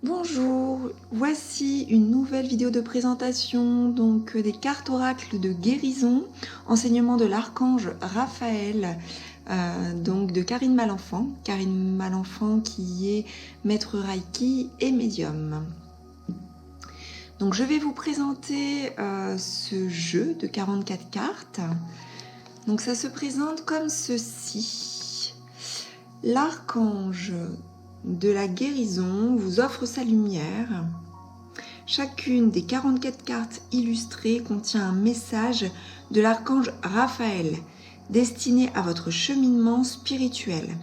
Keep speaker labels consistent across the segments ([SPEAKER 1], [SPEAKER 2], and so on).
[SPEAKER 1] Bonjour, voici une nouvelle vidéo de présentation des cartes oracles de guérison, enseignement de l'archange Raphaël, de Karine Malenfant. Karine Malenfant qui est maître Reiki et médium. Donc je vais vous présenter ce jeu de 44 cartes. Donc ça se présente comme ceci. L'archange de la guérison vous offre sa lumière. Chacune des 44 cartes illustrées contient un message de l'archange Raphaël destiné à votre cheminement spirituel.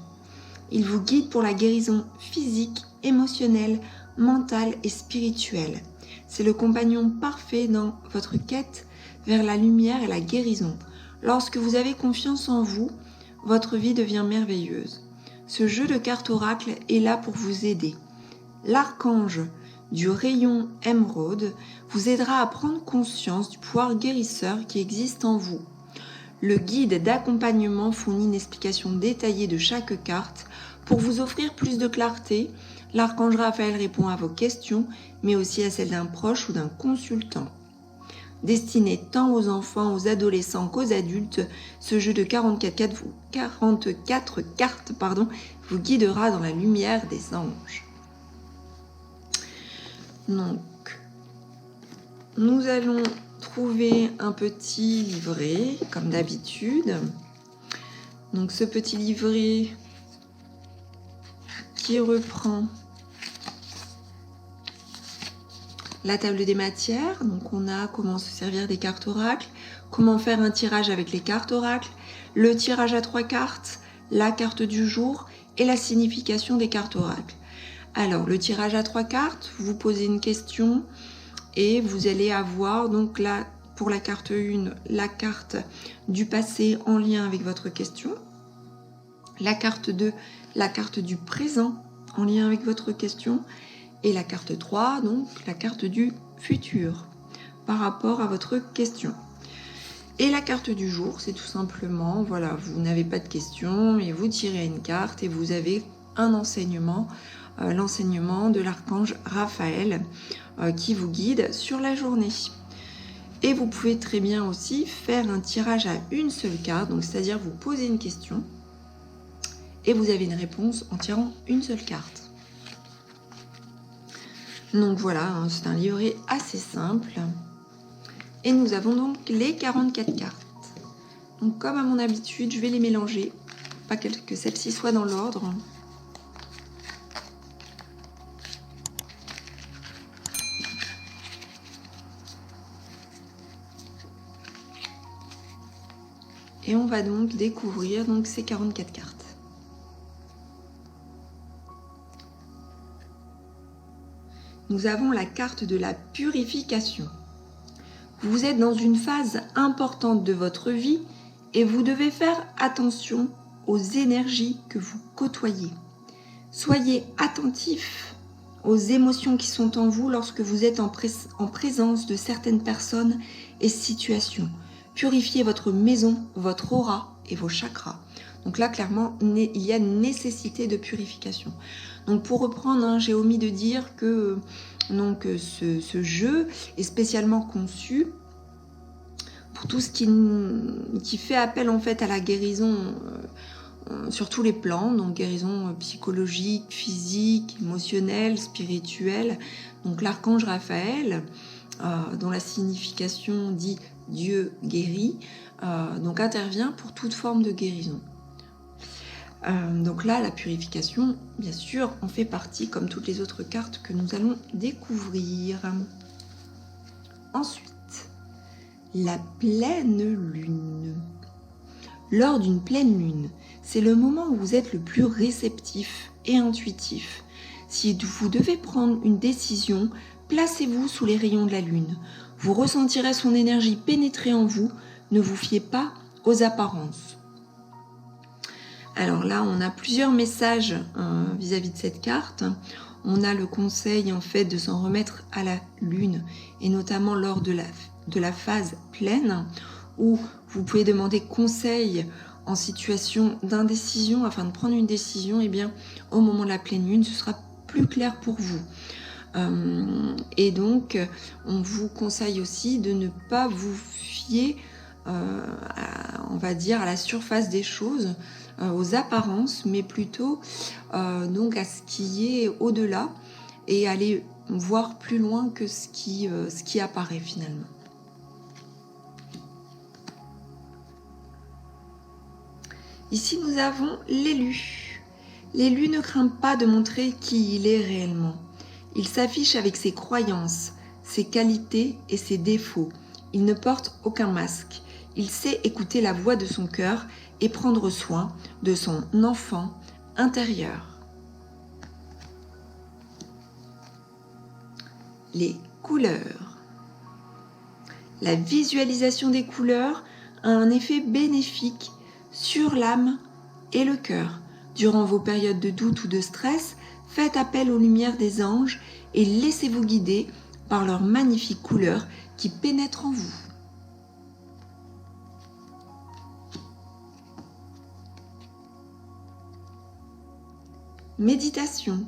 [SPEAKER 1] Il vous guide pour la guérison physique, émotionnelle, mentale et spirituelle. C'est le compagnon parfait dans votre quête vers la lumière et la guérison. Lorsque vous avez confiance en vous, votre vie devient merveilleuse. Ce jeu de cartes oracle est là pour vous aider. L'archange du rayon émeraude vous aidera à prendre conscience du pouvoir guérisseur qui existe en vous. Le guide d'accompagnement fournit une explication détaillée de chaque carte pour vous offrir plus de clarté. L'archange Raphaël répond à vos questions, mais aussi à celles d'un proche ou d'un consultant. Destiné tant aux enfants, aux adolescents qu'aux adultes, ce jeu de 44 cartes vous guidera dans la lumière des anges. Donc, nous allons trouver un petit livret, comme d'habitude. Donc, ce petit livret qui reprend la table des matières, donc on a comment se servir des cartes oracles, comment faire un tirage avec les cartes oracles, le tirage à 3 cartes, la carte du jour et la signification des cartes oracles. Alors le tirage à 3 cartes, vous posez une question et vous allez avoir donc là pour la carte 1, la carte du passé en lien avec votre question, la carte 2, la carte du présent en lien avec votre question, et la carte 3, donc la carte du futur par rapport à votre question. Et la carte du jour, c'est tout simplement, voilà, vous n'avez pas de question, mais vous tirez une carte et vous avez un enseignement, l'enseignement de l'archange Raphaël qui vous guide sur la journée. Et vous pouvez très bien aussi faire un tirage à une seule carte, donc c'est-à-dire vous posez une question et vous avez une réponse en tirant une seule carte. Donc voilà, c'est un livret assez simple. Et nous avons donc les 44 cartes. Donc comme à mon habitude, je vais les mélanger, pas que celles-ci soient dans l'ordre. Et on va donc découvrir ces 44 cartes. Nous avons la carte de la purification. Vous êtes dans une phase importante de votre vie et vous devez faire attention aux énergies que vous côtoyez. Soyez attentif aux émotions qui sont en vous lorsque vous êtes en présence de certaines personnes et situations. Purifiez votre maison, votre aura et vos chakras. Donc là, clairement, il y a une nécessité de purification. Donc pour reprendre, j'ai omis de dire que ce jeu est spécialement conçu pour tout ce qui fait appel en fait à la guérison sur tous les plans, donc guérison psychologique, physique, émotionnelle, spirituelle. Donc l'archange Raphaël, dont la signification dit Dieu guérit, intervient pour toute forme de guérison. Donc là, la purification, bien sûr, en fait partie, comme toutes les autres cartes que nous allons découvrir. Ensuite, la pleine lune. Lors d'une pleine lune, c'est le moment où vous êtes le plus réceptif et intuitif. Si vous devez prendre une décision, placez-vous sous les rayons de la lune. Vous ressentirez son énergie pénétrer en vous. Ne vous fiez pas aux apparences. Alors là, on a plusieurs messages vis-à-vis de cette carte. On a le conseil en fait de s'en remettre à la lune et notamment lors de la phase pleine où vous pouvez demander conseil en situation d'indécision afin de prendre une décision. Et bien, au moment de la pleine lune, ce sera plus clair pour vous. Et donc, on vous conseille aussi de ne pas vous fier, on va dire, à la surface des choses, aux apparences, mais plutôt donc à ce qui est au-delà et aller voir plus loin que ce qui apparaît finalement. Ici, nous avons l'élu. L'élu ne craint pas de montrer qui il est réellement. Il s'affiche avec ses croyances, ses qualités et ses défauts. Il ne porte aucun masque. Il sait écouter la voix de son cœur et prendre soin de son enfant intérieur. Les couleurs. La visualisation des couleurs a un effet bénéfique sur l'âme et le cœur. Durant vos périodes de doute ou de stress, faites appel aux lumières des anges et laissez-vous guider par leurs magnifiques couleurs qui pénètrent en vous. Méditation.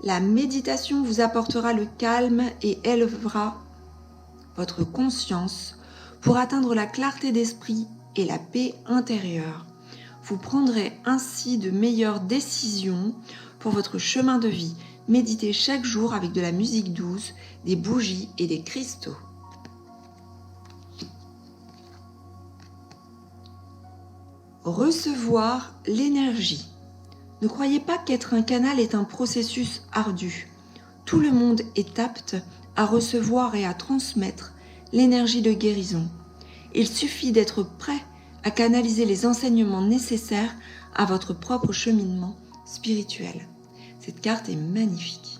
[SPEAKER 1] La méditation vous apportera le calme et élèvera votre conscience pour atteindre la clarté d'esprit et la paix intérieure. Vous prendrez ainsi de meilleures décisions pour votre chemin de vie. Méditez chaque jour avec de la musique douce, des bougies et des cristaux. Recevoir l'énergie. Ne croyez pas qu'être un canal est un processus ardu. Tout le monde est apte à recevoir et à transmettre l'énergie de guérison. Il suffit d'être prêt à canaliser les enseignements nécessaires à votre propre cheminement spirituel. Cette carte est magnifique.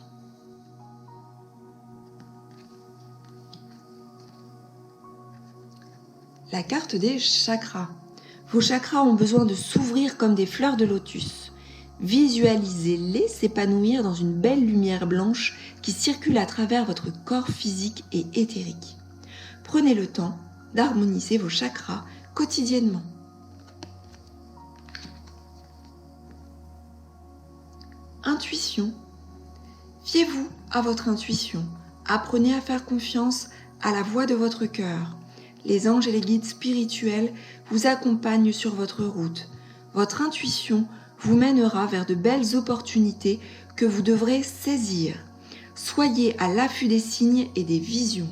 [SPEAKER 1] La carte des chakras. Vos chakras ont besoin de s'ouvrir comme des fleurs de lotus. Visualisez-les s'épanouir dans une belle lumière blanche qui circule à travers votre corps physique et éthérique. Prenez le temps d'harmoniser vos chakras quotidiennement. Intuition. Fiez-vous à votre intuition. Apprenez à faire confiance à la voix de votre cœur. Les anges et les guides spirituels vous accompagnent sur votre route. Votre intuition vous mènera vers de belles opportunités que vous devrez saisir. Soyez à l'affût des signes et des visions.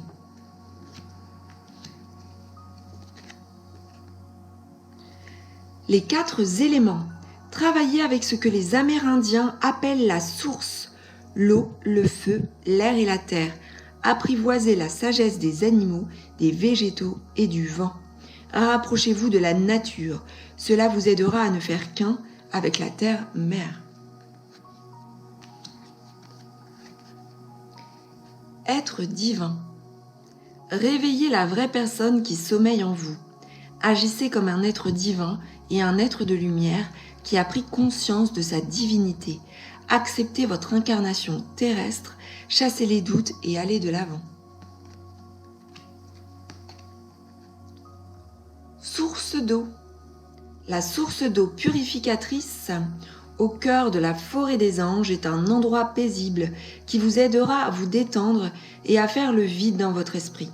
[SPEAKER 1] Les 4 éléments. Travaillez avec ce que les Amérindiens appellent la source, l'eau, le feu, l'air et la terre. Apprivoisez la sagesse des animaux, des végétaux et du vent. Rapprochez-vous de la nature. Cela vous aidera à ne faire qu'un avec la terre-mère. Être divin. Réveillez la vraie personne qui sommeille en vous. Agissez comme un être divin et un être de lumière qui a pris conscience de sa divinité. Acceptez votre incarnation terrestre, chassez les doutes et allez de l'avant. Source d'eau. La source d'eau purificatrice au cœur de la forêt des anges est un endroit paisible qui vous aidera à vous détendre et à faire le vide dans votre esprit.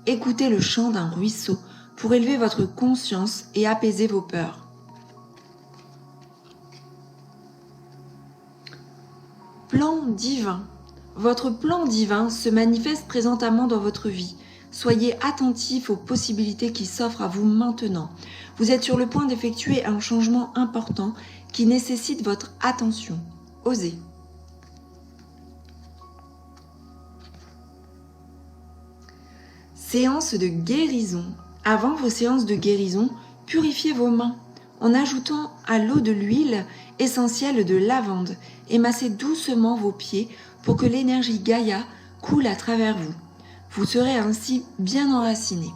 [SPEAKER 1] Écoutez le chant d'un ruisseau pour élever votre conscience et apaiser vos peurs. Plan divin. Votre plan divin se manifeste présentement dans votre vie. Soyez attentif aux possibilités qui s'offrent à vous maintenant. Vous êtes sur le point d'effectuer un changement important qui nécessite votre attention. Osez. Séance de guérison. Avant vos séances de guérison, purifiez vos mains en ajoutant à l'eau de l'huile essentielle de lavande et massez doucement vos pieds pour que l'énergie Gaïa coule à travers vous. Vous serez ainsi bien enraciné.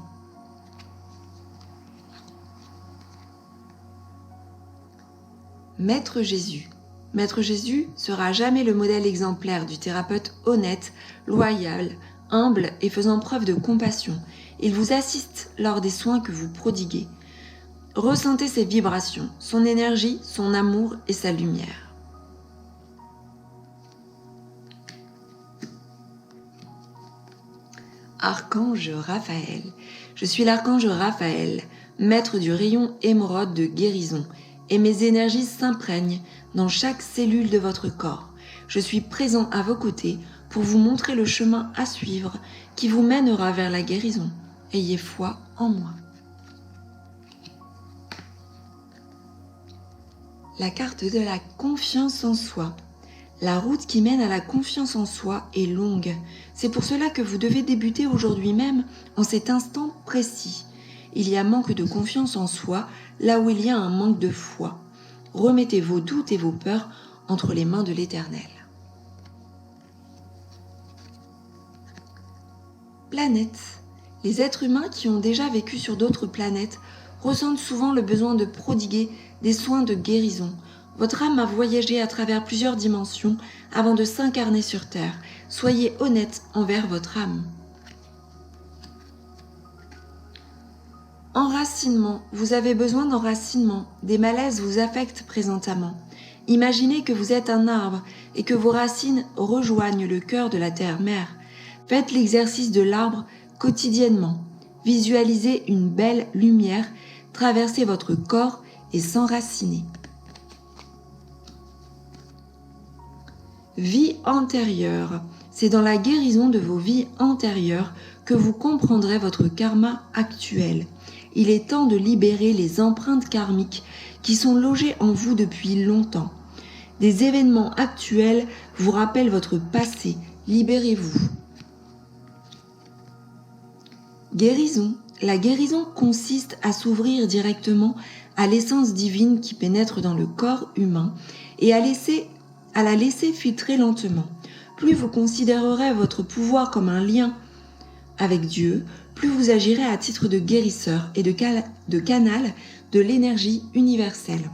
[SPEAKER 1] Maître Jésus. Maître Jésus sera jamais le modèle exemplaire du thérapeute honnête, loyal, humble et faisant preuve de compassion. Il vous assiste lors des soins que vous prodiguez. Ressentez ses vibrations, son énergie, son amour et sa lumière. Archange Raphaël. Je suis l'archange Raphaël, maître du rayon émeraude de guérison, et mes énergies s'imprègnent dans chaque cellule de votre corps. Je suis présent à vos côtés pour vous montrer le chemin à suivre qui vous mènera vers la guérison. Ayez foi en moi. La carte de la confiance en soi. La route qui mène à la confiance en soi est longue. C'est pour cela que vous devez débuter aujourd'hui même, en cet instant précis. Il y a manque de confiance en soi, là où il y a un manque de foi. Remettez vos doutes et vos peurs entre les mains de l'Éternel. Planète. Les êtres humains qui ont déjà vécu sur d'autres planètes ressentent souvent le besoin de prodiguer des soins de guérison. Votre âme a voyagé à travers plusieurs dimensions avant de s'incarner sur Terre. Soyez honnête envers votre âme. Enracinement. Vous avez besoin d'enracinement. Des malaises vous affectent présentement. Imaginez que vous êtes un arbre et que vos racines rejoignent le cœur de la terre-mère. Faites l'exercice de l'arbre quotidiennement. Visualisez une belle lumière traverser votre corps et s'enraciner. Vie antérieure. C'est dans la guérison de vos vies antérieures que vous comprendrez votre karma actuel. Il est temps de libérer les empreintes karmiques qui sont logées en vous depuis longtemps. Des événements actuels vous rappellent votre passé. Libérez-vous. Guérison. La guérison consiste à s'ouvrir directement à l'essence divine qui pénètre dans le corps humain et à la laisser filtrer lentement. Plus vous considérerez votre pouvoir comme un lien avec Dieu, plus vous agirez à titre de guérisseur et de canal de l'énergie universelle.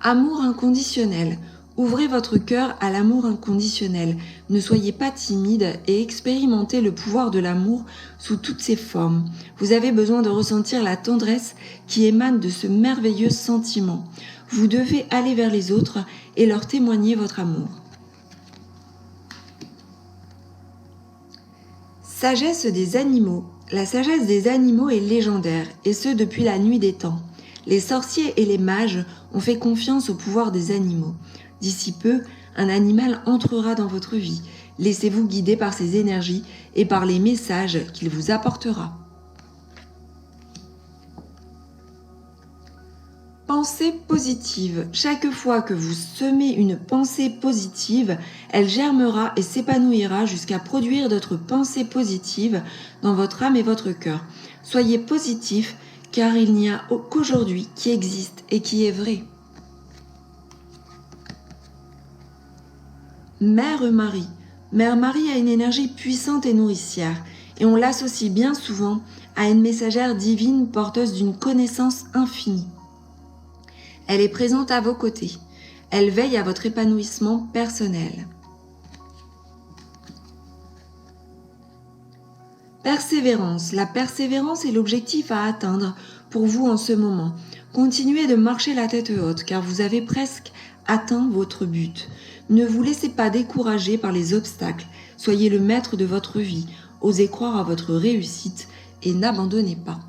[SPEAKER 1] Amour inconditionnel. Ouvrez votre cœur à l'amour inconditionnel. Ne soyez pas timide et expérimentez le pouvoir de l'amour sous toutes ses formes. Vous avez besoin de ressentir la tendresse qui émane de ce merveilleux sentiment. Vous devez aller vers les autres et leur témoigner votre amour. Sagesse des animaux. La sagesse des animaux est légendaire, et ce depuis la nuit des temps. Les sorciers et les mages ont fait confiance au pouvoir des animaux. D'ici peu, un animal entrera dans votre vie. Laissez-vous guider par ses énergies et par les messages qu'il vous apportera. Pensée positive. Chaque fois que vous semez une pensée positive, elle germera et s'épanouira jusqu'à produire d'autres pensées positives dans votre âme et votre cœur. Soyez positif, car il n'y a qu'aujourd'hui qui existe et qui est vrai. Mère Marie. Mère Marie a une énergie puissante et nourricière, et on l'associe bien souvent à une messagère divine porteuse d'une connaissance infinie. Elle est présente à vos côtés. Elle veille à votre épanouissement personnel. Persévérance. La persévérance est l'objectif à atteindre pour vous en ce moment. Continuez de marcher la tête haute, car vous avez presque atteint votre but. Ne vous laissez pas décourager par les obstacles. Soyez le maître de votre vie. Osez croire à votre réussite et n'abandonnez pas.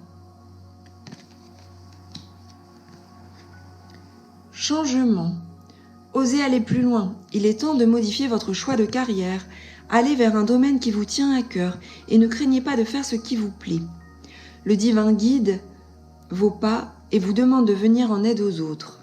[SPEAKER 1] Changement. Osez aller plus loin. Il est temps de modifier votre choix de carrière. Allez vers un domaine qui vous tient à cœur et ne craignez pas de faire ce qui vous plaît. Le divin guide vos pas et vous demande de venir en aide aux autres.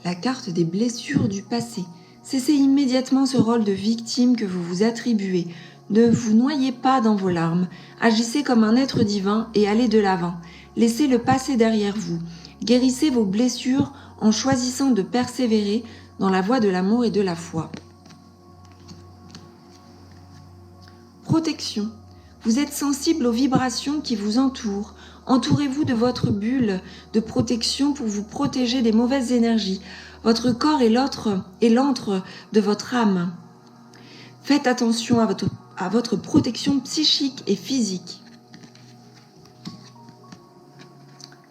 [SPEAKER 1] La carte des blessures du passé. Cessez immédiatement ce rôle de victime que vous vous attribuez. Ne vous noyez pas dans vos larmes. Agissez comme un être divin et allez de l'avant. Laissez le passé derrière vous. Guérissez vos blessures en choisissant de persévérer dans la voie de l'amour et de la foi. Protection. Vous êtes sensible aux vibrations qui vous entourent. Entourez-vous de votre bulle de protection pour vous protéger des mauvaises énergies. Votre corps est l'antre de votre âme. Faites attention à votre protection psychique et physique.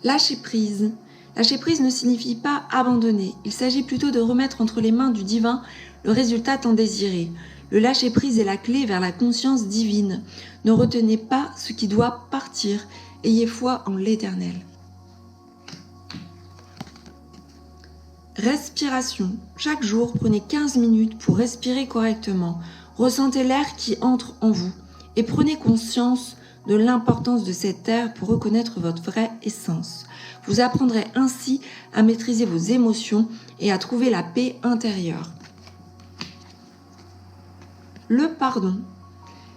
[SPEAKER 1] Lâchez prise. Lâcher prise ne signifie pas abandonner, il s'agit plutôt de remettre entre les mains du divin le résultat tant désiré. Le lâcher prise est la clé vers la conscience divine. Ne retenez pas ce qui doit partir, ayez foi en l'Éternel. Respiration. Chaque jour, prenez 15 minutes pour respirer correctement. Ressentez l'air qui entre en vous et prenez conscience de l'importance de cet air pour reconnaître votre vraie essence. Vous apprendrez ainsi à maîtriser vos émotions et à trouver la paix intérieure. Le pardon.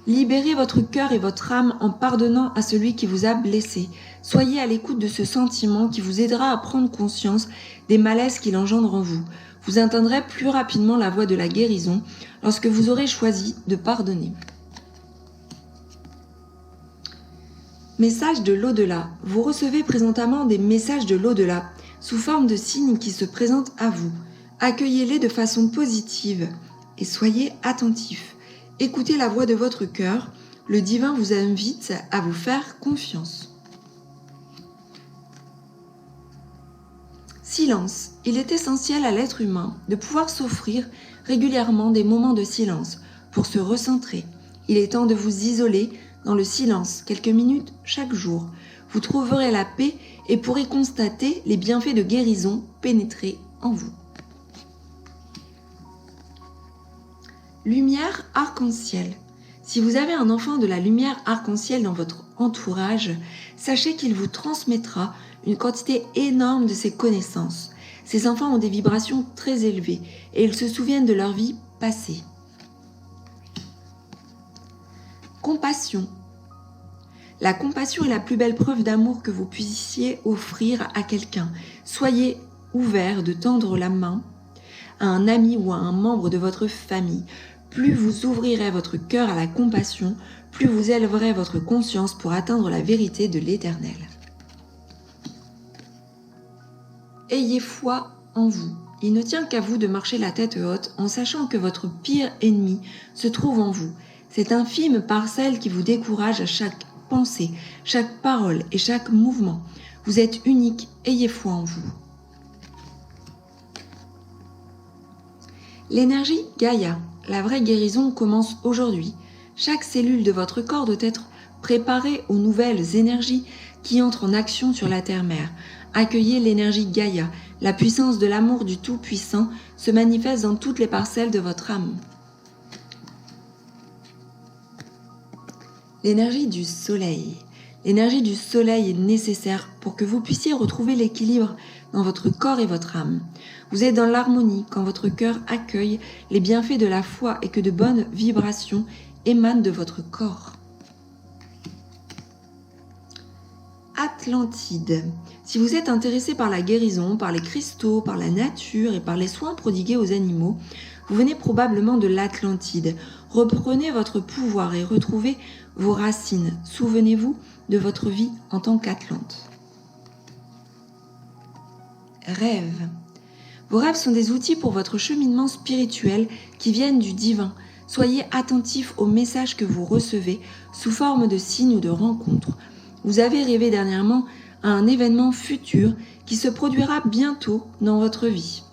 [SPEAKER 1] Libérez votre cœur et votre âme en pardonnant à celui qui vous a blessé. Soyez à l'écoute de ce sentiment qui vous aidera à prendre conscience des malaises qu'il engendre en vous. Vous atteindrez plus rapidement la voie de la guérison lorsque vous aurez choisi de pardonner. Message de l'au-delà. Vous recevez présentement des messages de l'au-delà sous forme de signes qui se présentent à vous. Accueillez-les de façon positive et soyez attentifs. Écoutez la voix de votre cœur. Le divin vous invite à vous faire confiance. Silence. Il est essentiel à l'être humain de pouvoir s'offrir régulièrement des moments de silence pour se recentrer. Il est temps de vous isoler dans le silence quelques minutes chaque jour. Vous trouverez la paix et pourrez constater les bienfaits de guérison pénétrer en vous. Lumière arc-en-ciel. Si vous avez un enfant de la lumière arc-en-ciel dans votre entourage, sachez qu'il vous transmettra une quantité énorme de ses connaissances. Ces enfants ont des vibrations très élevées et ils se souviennent de leur vie passée. Compassion. La compassion est la plus belle preuve d'amour que vous puissiez offrir à quelqu'un. Soyez ouvert de tendre la main à un ami ou à un membre de votre famille. Plus vous ouvrirez votre cœur à la compassion, plus vous élèverez votre conscience pour atteindre la vérité de l'Éternel. Ayez foi en vous. Il ne tient qu'à vous de marcher la tête haute en sachant que votre pire ennemi se trouve en vous. Cette infime parcelle qui vous décourage à chaque pensée, chaque parole et chaque mouvement. Vous êtes unique, ayez foi en vous. L'énergie Gaïa. La vraie guérison commence aujourd'hui. Chaque cellule de votre corps doit être préparée aux nouvelles énergies qui entrent en action sur la terre-mère. Accueillez l'énergie Gaïa. La puissance de l'amour du Tout-Puissant se manifeste dans toutes les parcelles de votre âme. L'énergie du soleil. L'énergie du soleil est nécessaire pour que vous puissiez retrouver l'équilibre dans votre corps et votre âme. Vous êtes dans l'harmonie quand votre cœur accueille les bienfaits de la foi et que de bonnes vibrations émanent de votre corps. Atlantide. Si vous êtes intéressé par la guérison, par les cristaux, par la nature et par les soins prodigués aux animaux, vous venez probablement de l'Atlantide. Reprenez votre pouvoir et retrouvez vos racines. Souvenez-vous de votre vie en tant qu'Atlante. Rêve. Vos rêves sont des outils pour votre cheminement spirituel qui viennent du divin. Soyez attentifs aux messages que vous recevez sous forme de signes ou de rencontres. Vous avez rêvé dernièrement à un événement futur qui se produira bientôt dans votre vie.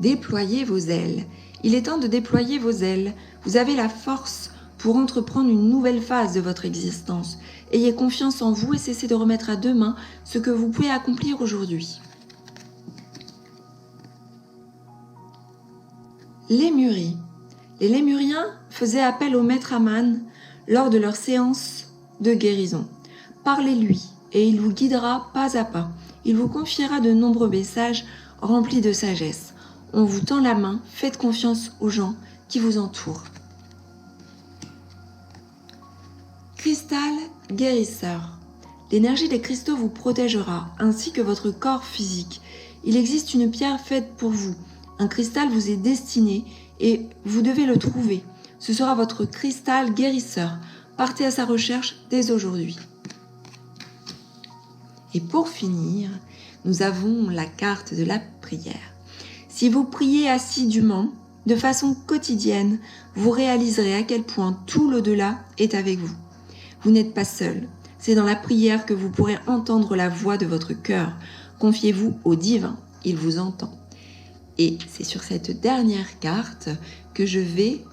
[SPEAKER 1] Déployez vos ailes. Il est temps de déployer vos ailes. Vous avez la force pour entreprendre une nouvelle phase de votre existence. Ayez confiance en vous et cessez de remettre à demain ce que vous pouvez accomplir aujourd'hui. Lémurie. Les Lémuriens faisaient appel au maître Aman lors de leur séance de guérison. Parlez-lui et il vous guidera pas à pas. Il vous confiera de nombreux messages remplis de sagesse. On vous tend la main, faites confiance aux gens qui vous entourent. Cristal guérisseur. L'énergie des cristaux vous protégera, ainsi que votre corps physique. Il existe une pierre faite pour vous. Un cristal vous est destiné et vous devez le trouver. Ce sera votre cristal guérisseur. Partez à sa recherche dès aujourd'hui. Et pour finir, nous avons la carte de la prière. Si vous priez assidûment, de façon quotidienne, vous réaliserez à quel point tout l'au-delà est avec vous. Vous n'êtes pas seul. C'est dans la prière que vous pourrez entendre la voix de votre cœur. Confiez-vous au divin, il vous entend. Et c'est sur cette dernière carte que je vais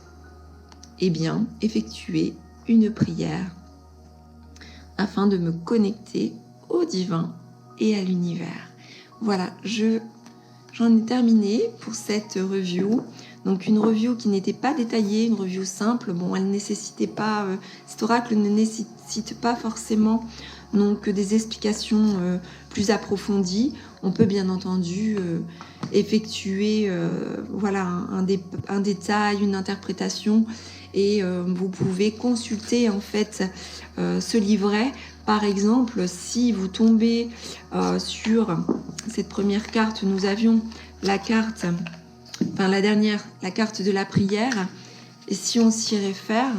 [SPEAKER 1] effectuer une prière afin de me connecter au divin et à l'univers. Voilà, j'en ai terminé pour cette review. Donc une review qui n'était pas détaillée, une review simple. Bon, elle nécessitait pas, cet oracle ne nécessite pas forcément donc des explications plus approfondies. On peut bien entendu effectuer un détail, une interprétation, et vous pouvez consulter en fait ce livret. Par exemple, si vous tombez sur cette première carte, nous avions la carte, la carte de la prière, et si on s'y réfère,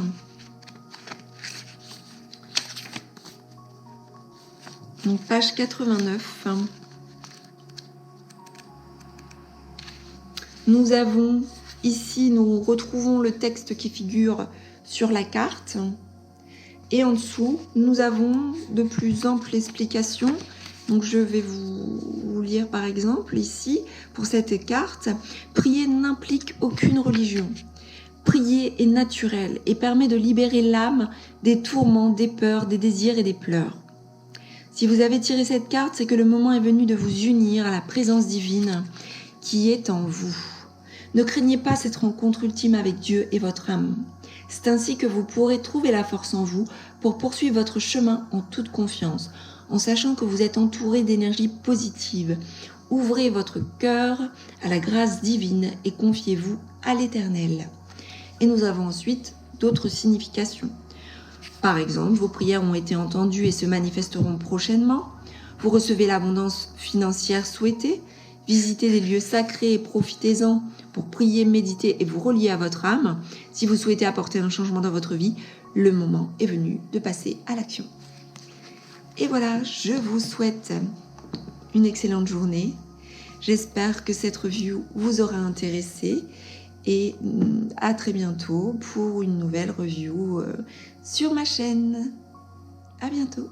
[SPEAKER 1] donc page 89, nous avons ici, nous retrouvons le texte qui figure sur la carte, et en dessous, nous avons de plus amples explications. Donc je vais vous lire par exemple ici, pour cette carte, prier n'implique aucune religion. Prier est naturel et permet de libérer l'âme des tourments, des peurs, des désirs et des pleurs. Si vous avez tiré cette carte, c'est que le moment est venu de vous unir à la présence divine qui est en vous. Ne craignez pas cette rencontre ultime avec Dieu et votre âme. C'est ainsi que vous pourrez trouver la force en vous pour poursuivre votre chemin en toute confiance, en sachant que vous êtes entouré d'énergie positive. Ouvrez votre cœur à la grâce divine et confiez-vous à l'Éternel. Et nous avons ensuite d'autres significations. Par exemple, vos prières ont été entendues et se manifesteront prochainement. Vous recevez l'abondance financière souhaitée. Visitez des lieux sacrés et profitez-en pour prier, méditer et vous relier à votre âme. Si vous souhaitez apporter un changement dans votre vie, le moment est venu de passer à l'action. Et voilà, je vous souhaite une excellente journée. J'espère que cette review vous aura intéressé et à très bientôt pour une nouvelle review sur ma chaîne. À bientôt.